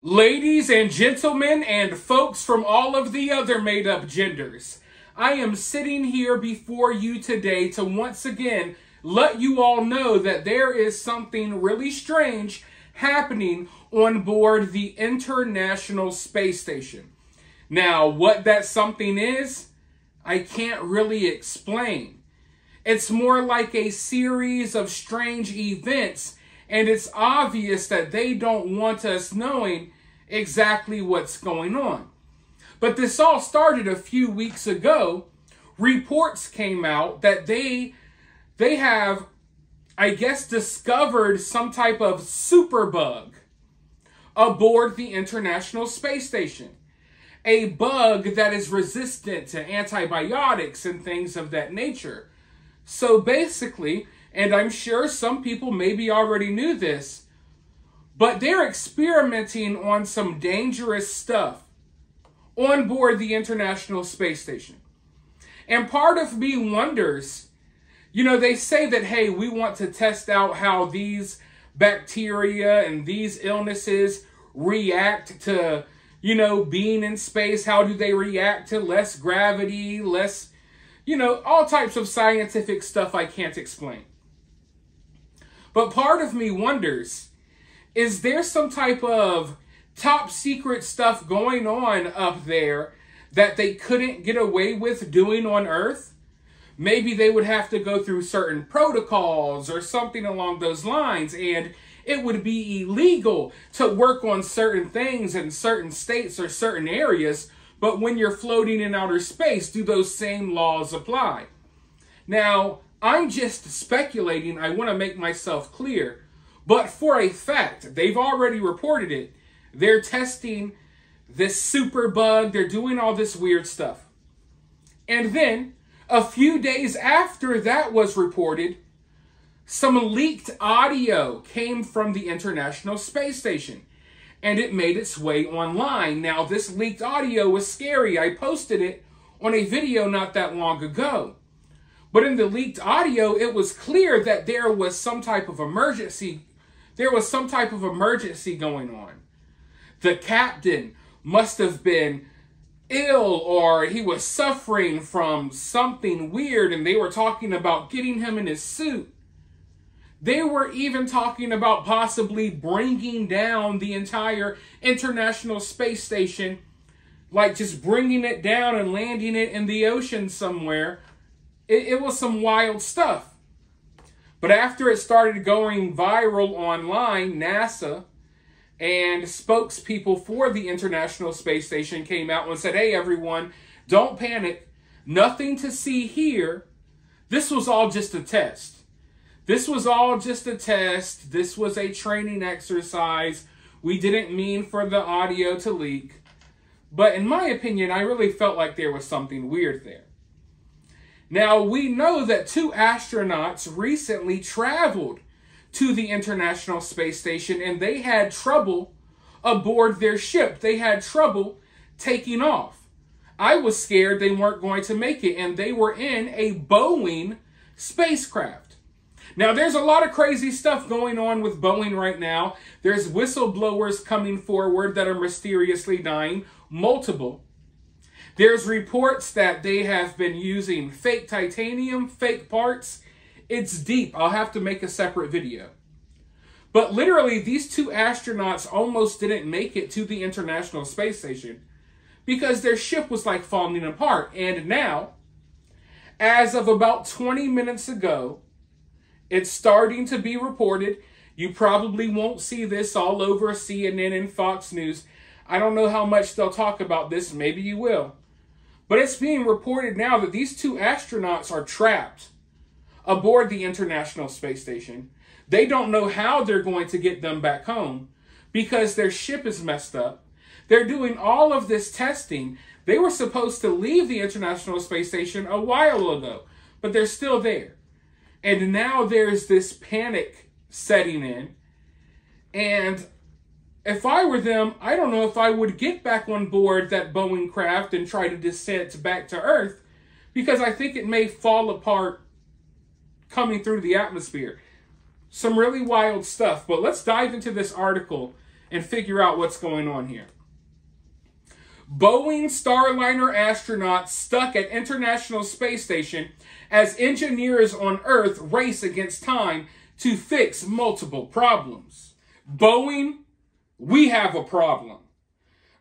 Ladies and gentlemen and folks from all of the other made-up genders, I am sitting here before you today to once again let you all know that there is something really strange happening on board the International Space Station. Now, what that something is, I can't really explain. It's more like a series of strange events, and it's obvious that they don't want us knowing exactly what's going on. But this all started a few weeks ago. Reports came out that they have, I guess, discovered some type of superbug aboard the International Space Station. A bug that is resistant to antibiotics and things of that nature. So basically, and I'm sure some people maybe already knew this, but they're experimenting on some dangerous stuff on board the International Space Station. And part of me wonders, they say that, hey, we want to test out how these bacteria and these illnesses react to, being in space. How do they react to less gravity, less, all types of scientific stuff I can't explain. But part of me wonders, is there some type of top secret stuff going on up there that they couldn't get away with doing on Earth? Maybe they would have to go through certain protocols or something along those lines, and it would be illegal to work on certain things in certain states or certain areas, but when you're floating in outer space, do those same laws apply? Now, I'm just speculating. I want to make myself clear. But for a fact, they've already reported it. They're testing this super bug. They're doing all this weird stuff. And then, a few days after that was reported, some leaked audio came from the International Space Station. And it made its way online. Now, this leaked audio was scary. I posted it on a video not that long ago. But in the leaked audio, it was clear that there was some type of emergency. There was some type of emergency going on. The captain must have been ill, or he was suffering from something weird, and they were talking about getting him in his suit. They were even talking about possibly bringing down the entire International Space Station, like just bringing it down and landing it in the ocean somewhere. It was some wild stuff. But after it started going viral online, NASA and spokespeople for the International Space Station came out and said, hey, everyone, don't panic. Nothing to see here. This was all just a test. This was all just a test. This was a training exercise. We didn't mean for the audio to leak. But in my opinion, I really felt like there was something weird there. Now, we know that 2 astronauts recently traveled to the International Space Station, and they had trouble aboard their ship. They had trouble taking off. I was scared they weren't going to make it, and they were in a Boeing spacecraft. Now, there's a lot of crazy stuff going on with Boeing right now. There's whistleblowers coming forward that are mysteriously dying, multiple. There's reports that they have been using fake titanium, fake parts. It's deep. I'll have to make a separate video. But literally, these 2 astronauts almost didn't make it to the International Space Station because their ship was like falling apart. And now, as of about 20 minutes ago, it's starting to be reported. You probably won't see this all over CNN and Fox News. I don't know how much they'll talk about this. Maybe you will. But it's being reported now that these 2 astronauts are trapped aboard the International Space Station. They don't know how they're going to get them back home because their ship is messed up. They're doing all of this testing. They were supposed to leave the International Space Station a while ago, but they're still there. And now there's this panic setting in. And if I were them, I don't know if I would get back on board that Boeing craft and try to descent back to Earth, because I think it may fall apart coming through the atmosphere. Some really wild stuff. But let's dive into this article and figure out what's going on here. Boeing Starliner astronauts stuck at International Space Station as engineers on Earth race against time to fix multiple problems. Boeing, we have a problem.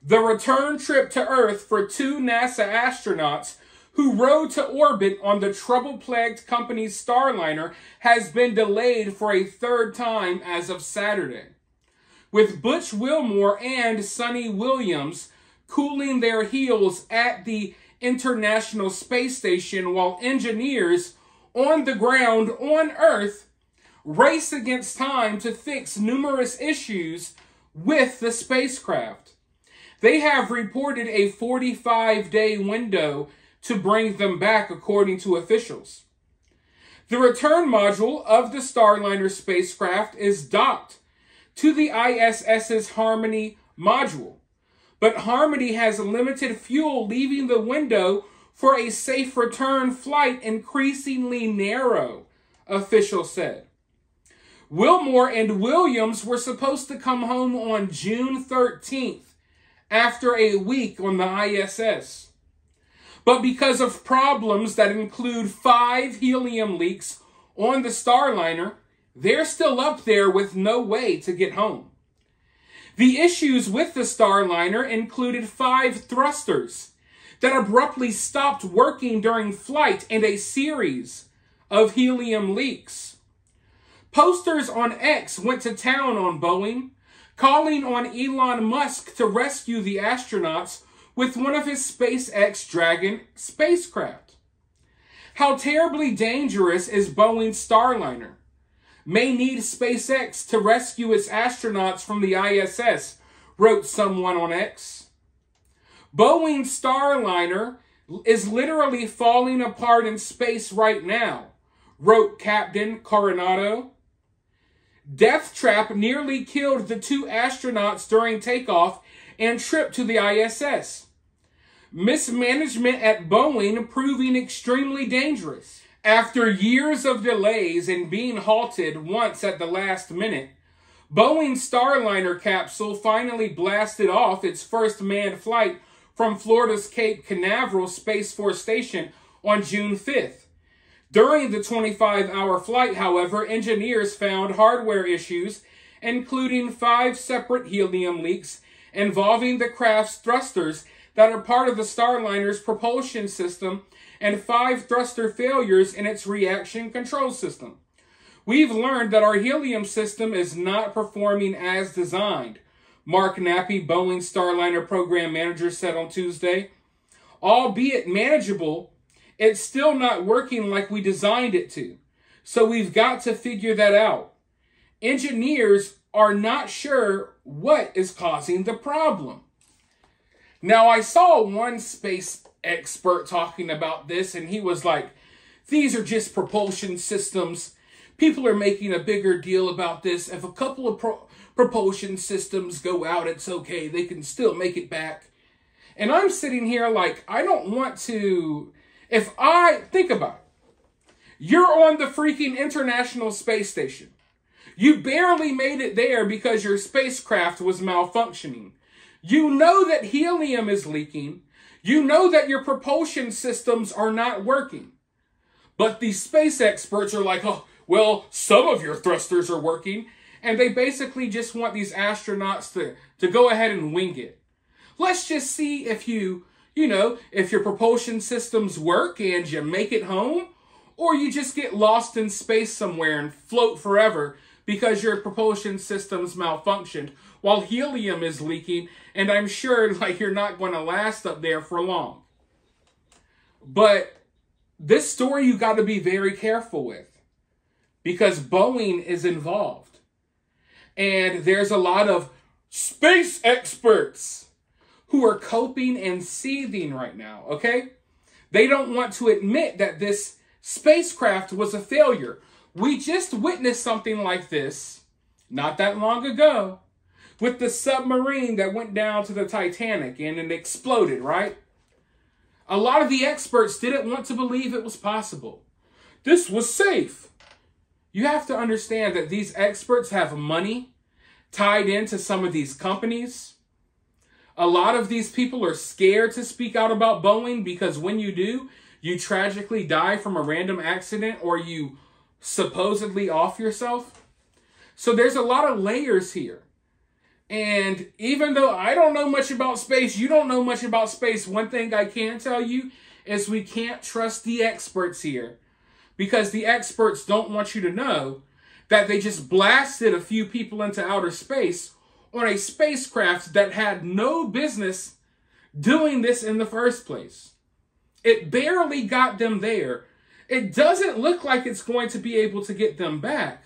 The return trip to Earth for 2 NASA astronauts who rode to orbit on the trouble-plagued company's Starliner has been delayed for a 3rd time as of Saturday, with Butch Wilmore and Sonny Williams cooling their heels at the International Space Station while engineers on the ground on Earth race against time to fix numerous issues with the spacecraft. They have reported a 45-day window to bring them back, according to officials. The return module of the Starliner spacecraft is docked to the ISS's Harmony module, but Harmony has limited fuel, leaving the window for a safe return flight increasingly narrow, officials said. Wilmore and Williams were supposed to come home on June 13th after a week on the ISS. But because of problems that include 5 helium leaks on the Starliner, they're still up there with no way to get home. The issues with the Starliner included 5 thrusters that abruptly stopped working during flight and a series of helium leaks. Posters on X went to town on Boeing, calling on Elon Musk to rescue the astronauts with one of his SpaceX Dragon spacecraft. How terribly dangerous is Boeing's Starliner? May need SpaceX to rescue its astronauts from the ISS, wrote someone on X. Boeing's Starliner is literally falling apart in space right now, wrote Captain Coronado. Death Trap nearly killed the 2 astronauts during takeoff and trip to the ISS. Mismanagement at Boeing proving extremely dangerous. After years of delays and being halted once at the last minute, Boeing's Starliner capsule finally blasted off its first manned flight from Florida's Cape Canaveral Space Force Station on June 5th. During the 25-hour flight, however, engineers found hardware issues, including 5 separate helium leaks involving the craft's thrusters that are part of the Starliner's propulsion system, and 5 thruster failures in its reaction control system. We've learned that our helium system is not performing as designed, Mark Nappy, Boeing Starliner program manager, said on Tuesday. Albeit manageable, it's still not working like we designed it to. So we've got to figure that out. Engineers are not sure what is causing the problem. Now, I saw one space expert talking about this, and he was like, these are just propulsion systems. People are making a bigger deal about this. If a couple of propulsion systems go out, it's okay. They can still make it back. And I'm sitting here like, I don't want to... Think about it. You're on the freaking International Space Station. You barely made it there because your spacecraft was malfunctioning. You know that helium is leaking. You know that your propulsion systems are not working. But these space experts are like, oh, well, some of your thrusters are working. And they basically just want these astronauts to go ahead and wing it. Let's just see if if your propulsion systems work and you make it home, or you just get lost in space somewhere and float forever because your propulsion system's malfunctioned while helium is leaking, and I'm sure you're not going to last up there for long. But this story you got to be very careful with because Boeing is involved. And there's a lot of space experts who are coping and seething right now, okay? They don't want to admit that this spacecraft was a failure. We just witnessed something like this not that long ago with the submarine that went down to the Titanic and it exploded, right? A lot of the experts didn't want to believe it was possible. This was safe. You have to understand that these experts have money, tied into some of these companies. A lot of these people are scared to speak out about Boeing because when you do, you tragically die from a random accident or you supposedly off yourself. So there's a lot of layers here. And even though I don't know much about space, you don't know much about space, one thing I can tell you is we can't trust the experts here, because the experts don't want you to know that they just blasted a few people into outer space on a spacecraft that had no business doing this in the first place. It barely got them there. It doesn't look like it's going to be able to get them back.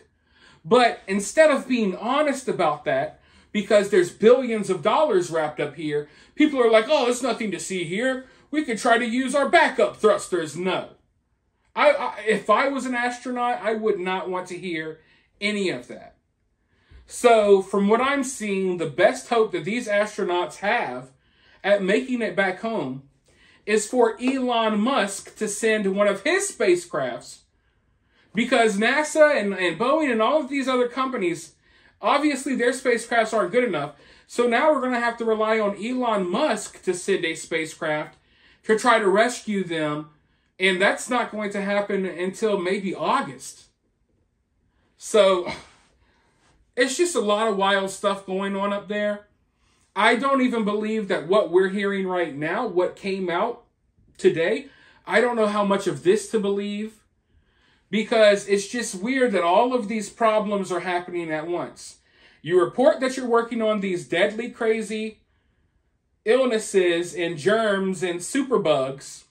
But instead of being honest about that, because there's billions of dollars wrapped up here, people are like, oh, there's nothing to see here. We could try to use our backup thrusters. No. If I was an astronaut, I would not want to hear any of that. So from what I'm seeing, the best hope that these astronauts have at making it back home is for Elon Musk to send one of his spacecrafts, because NASA and Boeing and all of these other companies, obviously their spacecrafts aren't good enough. So now we're going to have to rely on Elon Musk to send a spacecraft to try to rescue them. And that's not going to happen until maybe August. So it's just a lot of wild stuff going on up there. I don't even believe that what we're hearing right now, what came out today, I don't know how much of this to believe, because it's just weird that all of these problems are happening at once. You report that you're working on these deadly, crazy illnesses and germs and superbugs.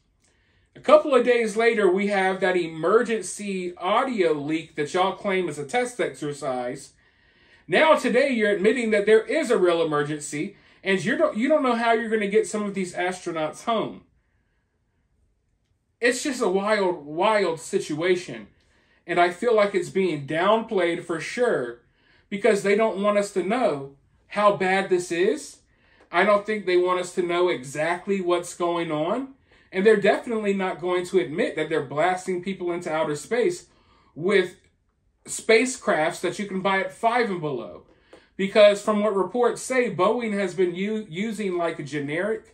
A couple of days later, we have that emergency audio leak that y'all claim is a test exercise. Now today, you're admitting that there is a real emergency, and you don't know how you're going to get some of these astronauts home. It's just a wild, wild situation. And I feel like it's being downplayed for sure, because they don't want us to know how bad this is. I don't think they want us to know exactly what's going on. And they're definitely not going to admit that they're blasting people into outer space with spacecrafts that you can buy at $5 and below. Because from what reports say, Boeing has been using like a generic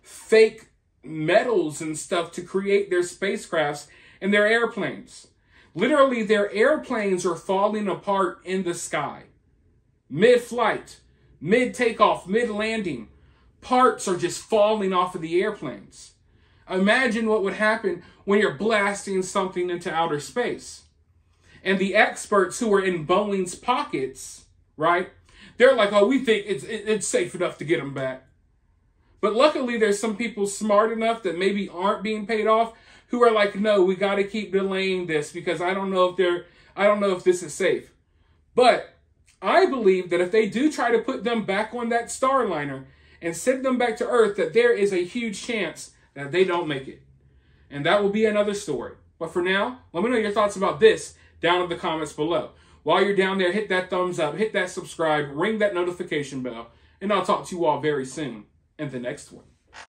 fake metals and stuff to create their spacecrafts and their airplanes. Literally, their airplanes are falling apart in the sky. Mid-flight, mid-takeoff, mid-landing. Parts are just falling off of the airplanes. Imagine what would happen when you're blasting something into outer space. And the experts who are in Boeing's pockets, right? They're like, oh, we think it's safe enough to get them back. But luckily, there's some people smart enough that maybe aren't being paid off who are like, no, we got to keep delaying this because I don't know if this is safe. But I believe that if they do try to put them back on that Starliner and send them back to Earth, that there is a huge chance that they don't make it. And that will be another story. But for now, let me know your thoughts about this down in the comments below. While you're down there, hit that thumbs up, hit that subscribe, ring that notification bell, and I'll talk to you all very soon in the next one.